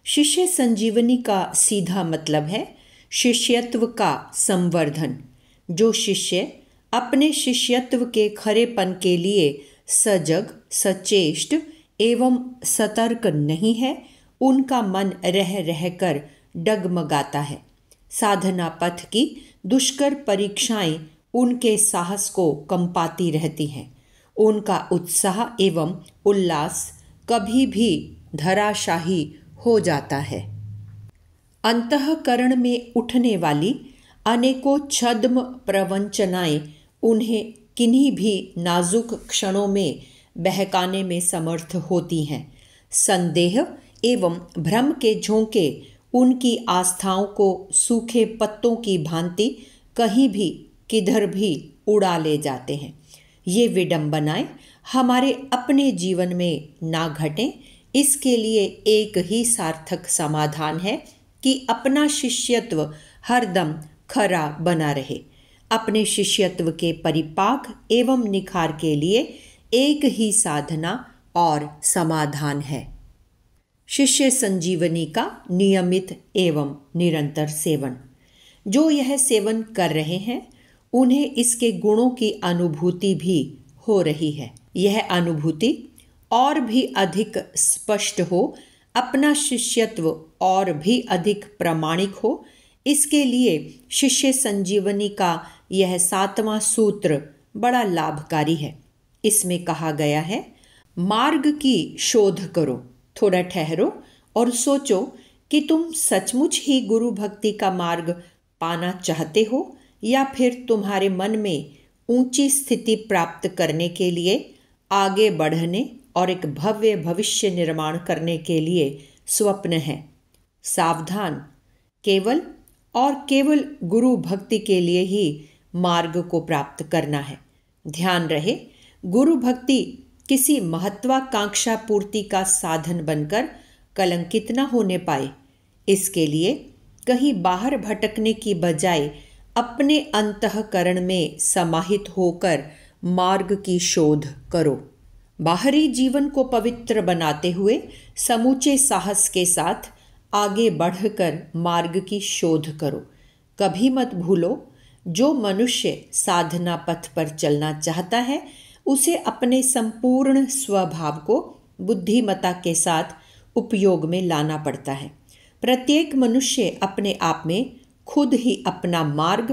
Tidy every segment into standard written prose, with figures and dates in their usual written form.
शिष्य संजीवनी का सीधा मतलब है शिष्यत्व का संवर्धन। जो शिष्य अपने शिष्यत्व के खरेपन के लिए सजग, सचेष्ट एवं सतर्क नहीं है, उनका मन रह रहकर डगमगाता है। साधना पथ की दुष्कर परीक्षाएं उनके साहस को कंपाती रहती हैं। उनका उत्साह एवं उल्लास कभी भी धराशाही हो जाता है। अंतःकरण में उठने वाली अनेकों छद्म प्रवंचनाएं उन्हें किन्हीं भी नाजुक क्षणों में बहकाने में समर्थ होती हैं। संदेह एवं भ्रम के झोंके उनकी आस्थाओं को सूखे पत्तों की भांति कहीं भी किधर भी उड़ा ले जाते हैं। ये विडंबनाएं हमारे अपने जीवन में ना घटें, इसके लिए एक ही सार्थक समाधान है कि अपना शिष्यत्व हरदम खरा बना रहे। अपने शिष्यत्व के परिपाक एवं निखार के लिए एक ही साधना और समाधान है। शिष्य संजीवनी का नियमित एवं निरंतर सेवन। जो यह सेवन कर रहे हैं उन्हें इसके गुणों की अनुभूति भी हो रही है। यह अनुभूति और भी अधिक स्पष्ट हो, अपना शिष्यत्व और भी अधिक प्रामाणिक हो, इसके लिए शिष्य संजीवनी का यह 7वां सूत्र बड़ा लाभकारी है। इसमें कहा गया है, मार्ग की शोध करो, थोड़ा ठहरो और सोचो कि तुम सचमुच ही गुरु भक्ति का मार्ग पाना चाहते हो या फिर तुम्हारे मन में ऊंची स्थिति प्राप्त करने के लिए, आगे बढ़ने और एक भव्य भविष्य निर्माण करने के लिए स्वप्न है। सावधान, केवल और केवल गुरु भक्ति के लिए ही मार्ग को प्राप्त करना है। ध्यान रहे, गुरु भक्ति किसी महत्वाकांक्षा पूर्ति का साधन बनकर कलंकित न होने पाए। इसके लिए कहीं बाहर भटकने की बजाय अपने अंतःकरण में समाहित होकर मार्ग की शोध करो। बाहरी जीवन को पवित्र बनाते हुए समूचे साहस के साथ आगे बढ़कर मार्ग की शोध करो। कभी मत भूलो, जो मनुष्य साधना पथ पर चलना चाहता है उसे अपने संपूर्ण स्वभाव को बुद्धिमत्ता के साथ उपयोग में लाना पड़ता है। प्रत्येक मनुष्य अपने आप में खुद ही अपना मार्ग,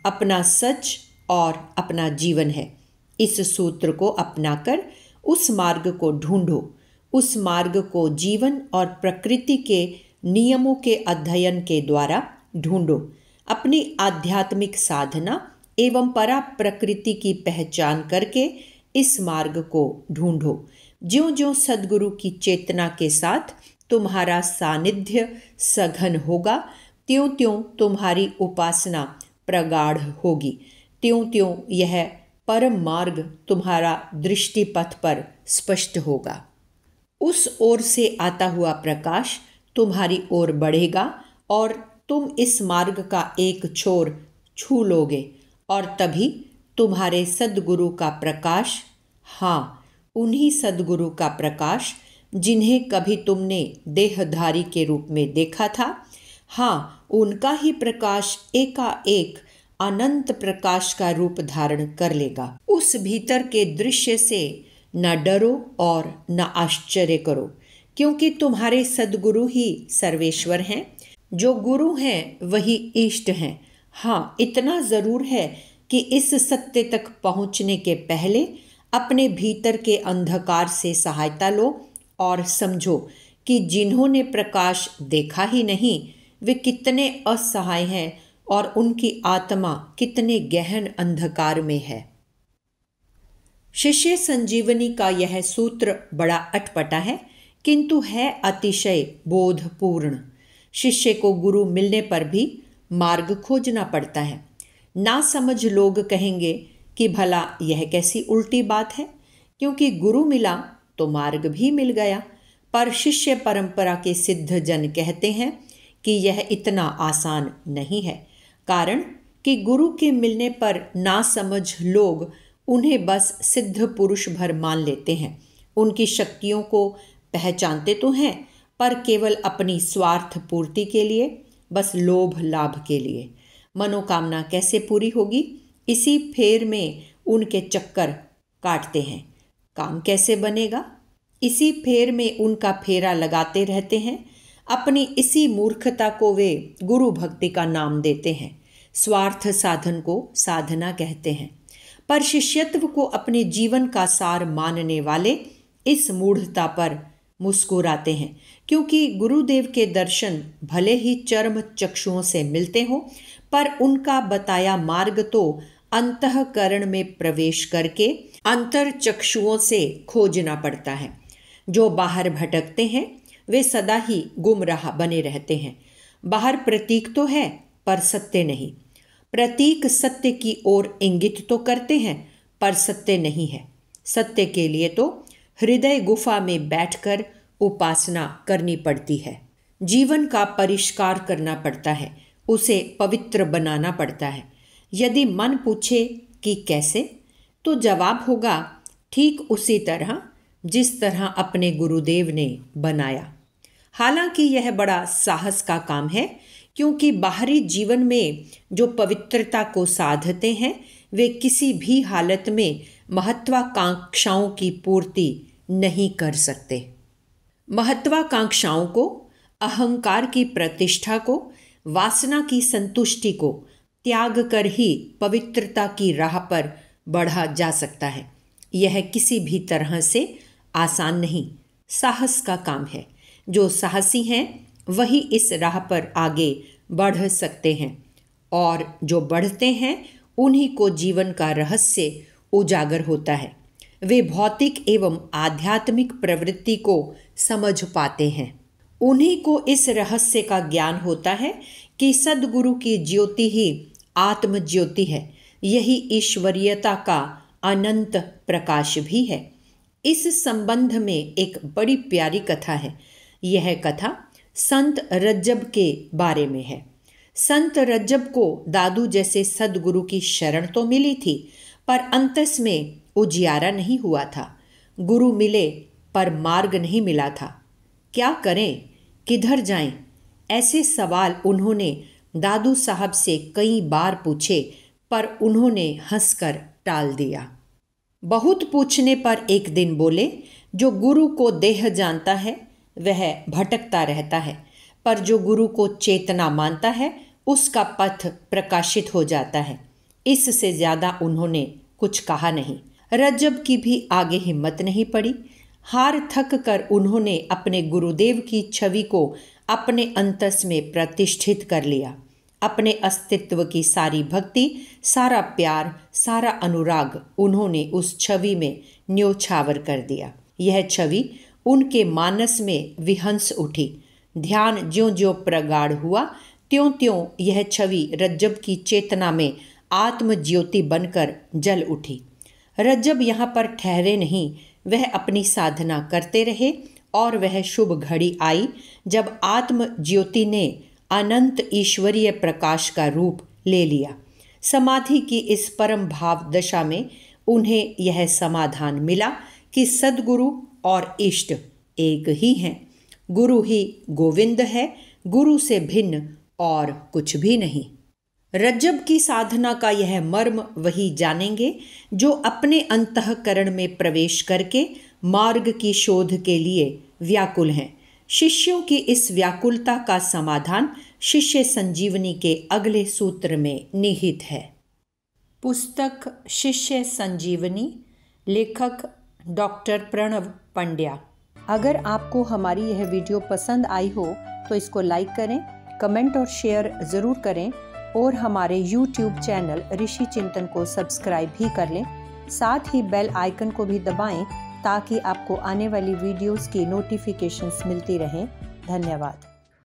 अपना सच और अपना जीवन है। इस सूत्र को अपनाकर उस मार्ग को ढूंढो। उस मार्ग को जीवन और प्रकृति के नियमों के अध्ययन के द्वारा ढूंढो। अपनी आध्यात्मिक साधना एवं परा प्रकृति की पहचान करके इस मार्ग को ढूंढो। ज्यों-ज्यों सद्गुरु की चेतना के साथ तुम्हारा सानिध्य सघन होगा, त्यों-त्यों तुम्हारी उपासना प्रगाढ़ होगी, त्यों-त्यों यह परम मार्ग तुम्हारा दृष्टिपथ पर स्पष्ट होगा। उस ओर से आता हुआ प्रकाश तुम्हारी ओर बढ़ेगा और तुम इस मार्ग का एक छोर छू लोगे और तभी तुम्हारे सद्गुरु का प्रकाश, हाँ, उन्हीं सद्गुरु का प्रकाश जिन्हें कभी तुमने देहधारी के रूप में देखा था, हाँ, उनका ही प्रकाश एकाएक अनंत प्रकाश का रूप धारण कर लेगा। उस भीतर के दृश्य से न डरो और न आश्चर्य करो, क्योंकि तुम्हारे सद्गुरु ही सर्वेश्वर हैं। जो गुरु हैं वही इष्ट हैं। हाँ, इतना ज़रूर है कि इस सत्य तक पहुँचने के पहले अपने भीतर के अंधकार से सहायता लो और समझो कि जिन्होंने प्रकाश देखा ही नहीं वे कितने असहाय हैं और उनकी आत्मा कितने गहन अंधकार में है। शिष्य संजीवनी का यह सूत्र बड़ा अटपटा है, किंतु है अतिशय बोधपूर्ण। शिष्य को गुरु मिलने पर भी मार्ग खोजना पड़ता है। ना समझ लोग कहेंगे कि भला यह कैसी उल्टी बात है, क्योंकि गुरु मिला तो मार्ग भी मिल गया। पर शिष्य परंपरा के सिद्ध जन कहते हैं कि यह इतना आसान नहीं है, कारण कि गुरु के मिलने पर ना समझ लोग उन्हें बस सिद्ध पुरुष भर मान लेते हैं। उनकी शक्तियों को पहचानते तो हैं, पर केवल अपनी स्वार्थ पूर्ति के लिए, बस लोभ लाभ के लिए। मनोकामना कैसे पूरी होगी? इसी फेर में उनके चक्कर काटते हैं। काम कैसे बनेगा? इसी फेर में उनका फेरा लगाते रहते हैं। अपनी इसी मूर्खता को वे गुरु भक्ति का नाम देते हैं। स्वार्थ साधन को साधना कहते हैं, पर शिष्यत्व को अपने जीवन का सार मानने वाले इस मूढ़ता पर मुस्कुराते हैं, क्योंकि गुरुदेव के दर्शन भले ही चर्म चक्षुओं से मिलते हों, पर उनका बताया मार्ग तो अंतःकरण में प्रवेश करके अंतर चक्षुओं से खोजना पड़ता है। जो बाहर भटकते हैं वे सदा ही गुमराह बने रहते हैं। बाहर प्रतीक तो है पर सत्य नहीं। प्रतीक सत्य की ओर इंगित तो करते हैं पर सत्य नहीं है। सत्य के लिए तो हृदय गुफा में बैठकर उपासना करनी पड़ती है। जीवन का परिष्कार करना पड़ता है, उसे पवित्र बनाना पड़ता है। यदि मन पूछे कि कैसे, तो जवाब होगा ठीक उसी तरह जिस तरह अपने गुरुदेव ने बनाया। हालांकि यह बड़ा साहस का काम है, क्योंकि बाहरी जीवन में जो पवित्रता को साधते हैं वे किसी भी हालत में महत्वाकांक्षाओं की पूर्ति नहीं कर सकते। महत्वाकांक्षाओं को, अहंकार की प्रतिष्ठा को, वासना की संतुष्टि को त्याग कर ही पवित्रता की राह पर बढ़ा जा सकता है। यह किसी भी तरह से आसान नहीं, साहस का काम है। जो साहसी हैं वही इस राह पर आगे बढ़ सकते हैं, और जो बढ़ते हैं उन्हीं को जीवन का रहस्य उजागर होता है। वे भौतिक एवं आध्यात्मिक प्रवृत्ति को समझ पाते हैं। उन्हीं को इस रहस्य का ज्ञान होता है कि सद्गुरु की ज्योति ही आत्म ज्योति है। यही ईश्वरीयता का अनंत प्रकाश भी है। इस संबंध में एक बड़ी प्यारी कथा है। यह कथा संत रज्जब के बारे में है। संत रज्जब को दादू जैसे सद्गुरु की शरण तो मिली थी, पर अंतस में उजियारा नहीं हुआ था। गुरु मिले पर मार्ग नहीं मिला था। क्या करें, किधर जाएं? ऐसे सवाल उन्होंने दादू साहब से कई बार पूछे, पर उन्होंने हंसकर टाल दिया। बहुत पूछने पर एक दिन बोले, जो गुरु को देह जानता है वह भटकता रहता है, पर जो गुरु को चेतना मानता है उसका पथ प्रकाशित हो जाता है। इससे ज़्यादा उन्होंने कुछ कहा नहीं। रज्जब की भी आगे हिम्मत नहीं पड़ी। हार थक कर उन्होंने अपने गुरुदेव की छवि को अपने अंतस में प्रतिष्ठित कर लिया। अपने अस्तित्व की सारी भक्ति, सारा प्यार, सारा अनुराग उन्होंने उस छवि में न्योछावर कर दिया। यह छवि उनके मानस में विहंस उठी। ध्यान ज्यों ज्यों प्रगाढ़ हुआ, त्यों त्यों यह छवि रज्जब की चेतना में आत्म ज्योति बनकर जल उठी। रज्जब यहाँ पर ठहरे नहीं, वह अपनी साधना करते रहे, और वह शुभ घड़ी आई जब आत्म ज्योति ने अनंत ईश्वरीय प्रकाश का रूप ले लिया। समाधि की इस परम भाव दशा में उन्हें यह समाधान मिला कि सद्गुरु और इष्ट एक ही हैं। गुरु ही गोविंद है, गुरु से भिन्न और कुछ भी नहीं। रज्जब की साधना का यह मर्म वही जानेंगे जो अपने अंतःकरण में प्रवेश करके मार्ग की शोध के लिए व्याकुल हैं। शिष्यों की इस व्याकुलता का समाधान शिष्य संजीवनी के अगले सूत्र में निहित है। पुस्तक शिष्य संजीवनी, लेखक डॉक्टर प्रणव पंड्या। अगर आपको हमारी यह वीडियो पसंद आई हो तो इसको लाइक करें, कमेंट और शेयर ज़रूर करें, और हमारे YouTube चैनल ऋषि चिंतन को सब्सक्राइब भी कर लें। साथ ही बेल आइकन को भी दबाएं ताकि आपको आने वाली वीडियोस की नोटिफिकेशंस मिलती रहें। धन्यवाद।